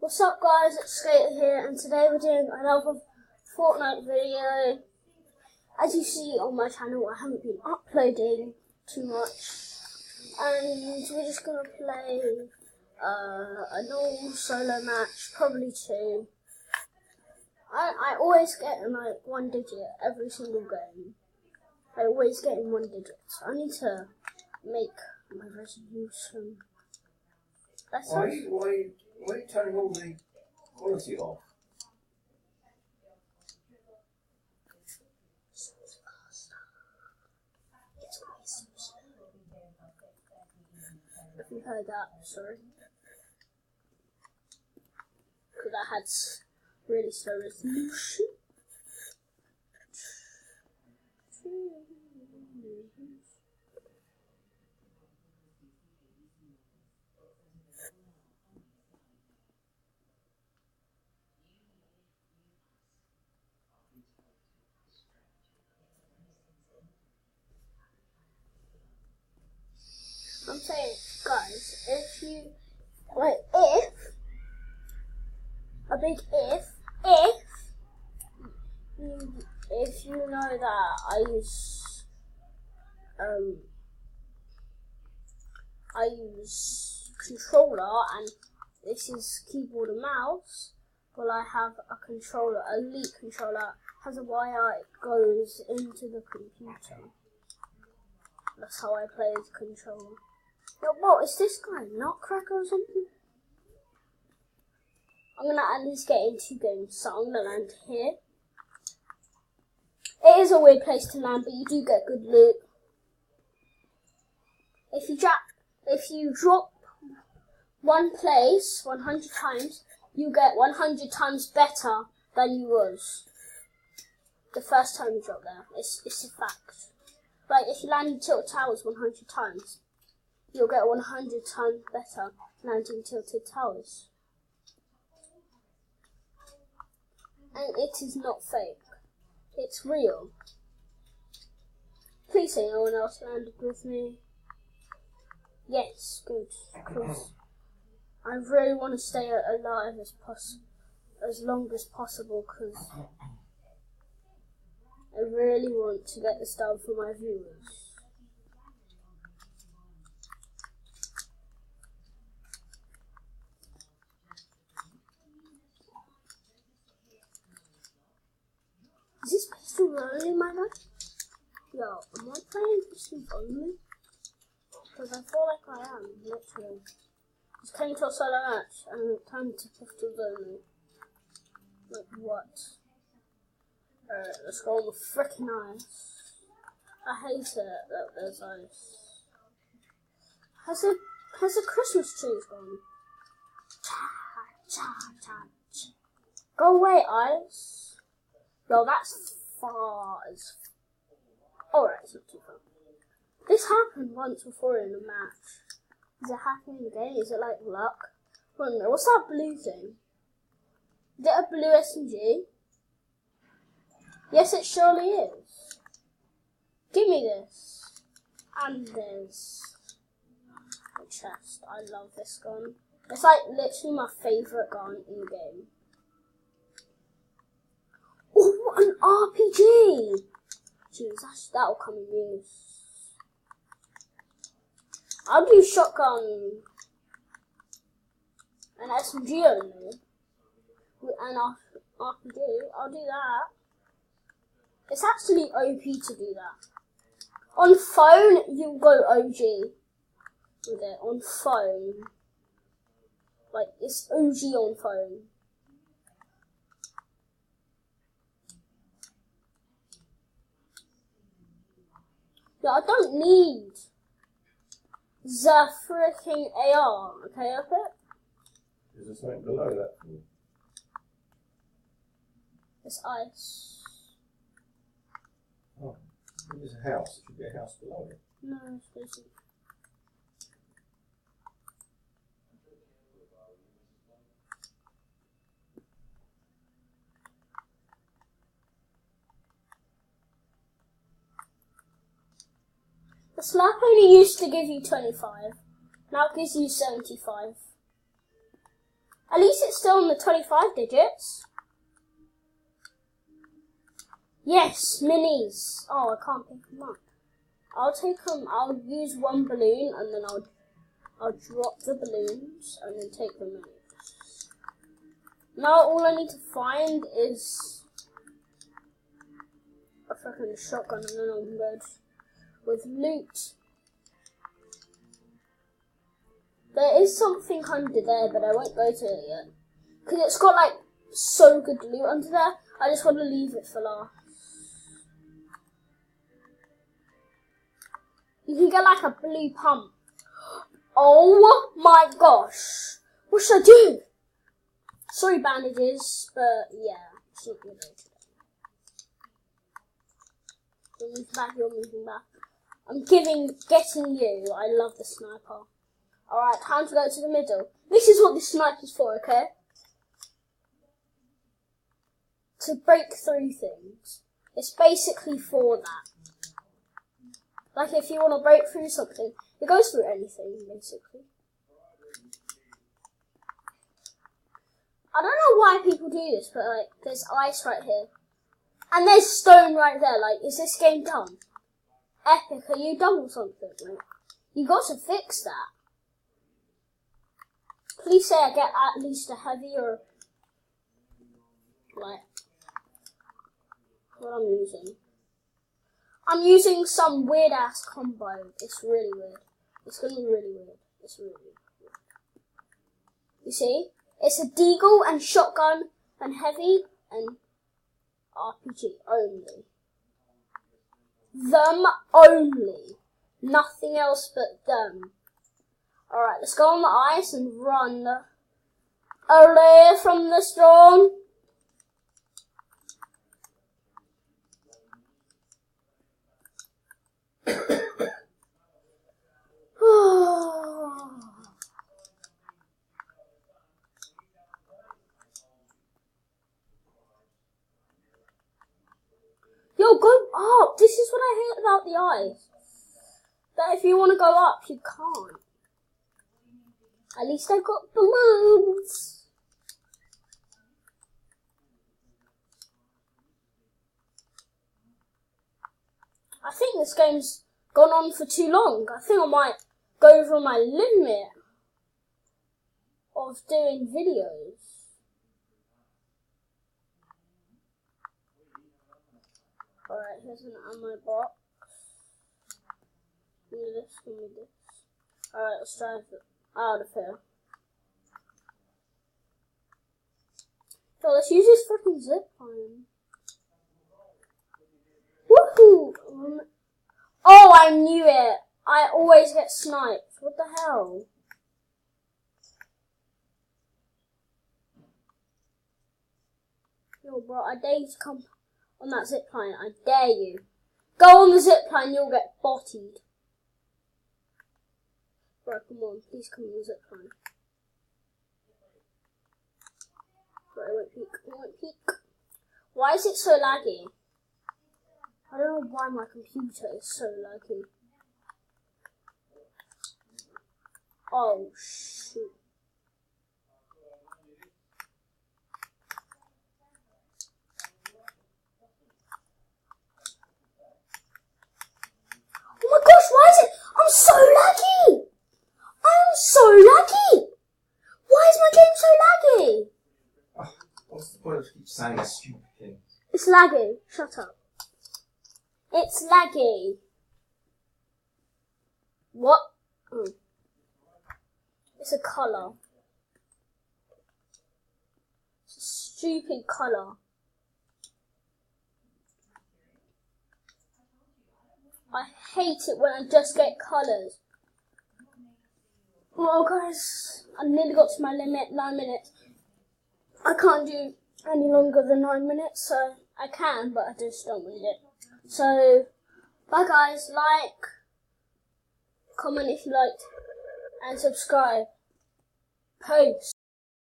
What's up guys, it's Skater here, and today we're doing another Fortnite video. As you see on my channel, I haven't been uploading too much, and we're just going to play a normal solo match, probably two. I always get in like 1 digit every single game. I always get in 1 digit, so I need to make my resolution. Why are you turning all the quality off? If you heard that, sorry. Because I had really slow resolution. I'm saying, guys, if you, like, if you know that I use controller and this is keyboard and mouse, well, I have a controller, Elite controller, has a wire, it goes into the computer. That's how I play the controller. Yo, what is this guy? Nutcracker or something? I'm gonna at least get in 2 games, so I'm gonna land here. It is a weird place to land, but you do get good loot. If you drop one place 100 times, you get 100 times better than you was the first time you drop there. It's a fact. Like if you land in Tilted Towers 100 times, you'll get 100 times better landing Tilted Towers. And it is not fake. It's real. Please say no one else landed with me. Yes, good. Because I really want to stay alive as long as possible, because I really want to get this done for my viewers. Is this pistol only, my man? Yo, am I playing pistol only? Because I feel like I am, literally. Just came to a solo match and it turned to pistols only. Like what? Alright, let's go on the frickin' ice. I hate it that there's ice. Has the Christmas trees gone? Go away, ice. Yo, that's far as... Alright, it's not too far. This happened once before in a match. Does it happen in the game? Is it like luck? I don't know. What's that blue thing? Is it a blue SMG? Yes, it surely is. Give me this. And there's a chest. I love this gun. It's like literally my favourite gun in the game. Oh, an RPG! Jeez, that'll come in use. I'll do shotgun and SMG only. And RPG, I'll do that. It's actually OP to do that. On phone, you'll go OG with it. On phone. Like, it's OG on phone. Yeah, I don't need the freaking AR, okay, up it? Is there something below that? It's ice. Oh, there's a house. There should be a house below it. No, it's busy. The slap only used to give you 25. Now it gives you 75. At least it's still in the 25 digits. Yes, minis. Oh, I can't pick them up. I'll take them. I'll use one balloon and then I'll drop the balloons and then take the minis. Now all I need to find is a freaking shotgun and then I'm good with loot. There is something under there, but I won't go to it yet because it's got like so good loot under there. I just want to leave it for last. You can get like a blue pump. Oh my gosh. What should I do? Sorry, bandages, but yeah, it's not good today. You're moving back, you're moving back. I'm getting you. I love the sniper. Alright, time to go to the middle. This is what the sniper's for, okay? To break through things. It's basically for that. Like if you want to break through something, it goes through anything, basically. I don't know why people do this, but like, there's ice right here. And there's stone right there, like, is this game done? Epic, are you done with something? Like, you got to fix that. Please say I get at least a heavy or, like, what I'm using. I'm using some weird ass combo. It's really weird. It's gonna be really weird. It's really weird. You see? It's a deagle and shotgun and heavy and RPG only. Them only. Nothing else but them. Alright, let's go on the ice and run away from the storm. Yo, go up! This is what I hate about the ice. That if you want to go up, you can't. At least I got balloons. I think this game's gone on for too long. I think I might go over my limit of doing videos. Alright, here's an ammo box. Give me this, give me this. Alright, let's try it out of here. So let's use this freaking zip line. Woohoo! Oh, I knew it! I always get sniped. What the hell? Yo, bro, I dare you to come on that zipline. I dare you. Go on the zipline, you'll get bottied. Bro, come on. Please come on the zipline. Bro, it won't peek. It won't peek. Why is it so laggy? I don't know why my computer is so laggy. Oh, shoot. Oh my gosh, why is it? I'm so laggy! I'm so laggy! Why is my game so laggy? Oh, what's the point of keep saying stupid things? It's laggy. Shut up. It's laggy. What? Oh. It's a colour. It's a stupid colour. I hate it when I just get colours. Well guys, I nearly got to my limit, 9 minutes. I can't do any longer than 9 minutes, so I can, but I just don't want it. So, bye guys, like, comment if you liked, and subscribe. Peace.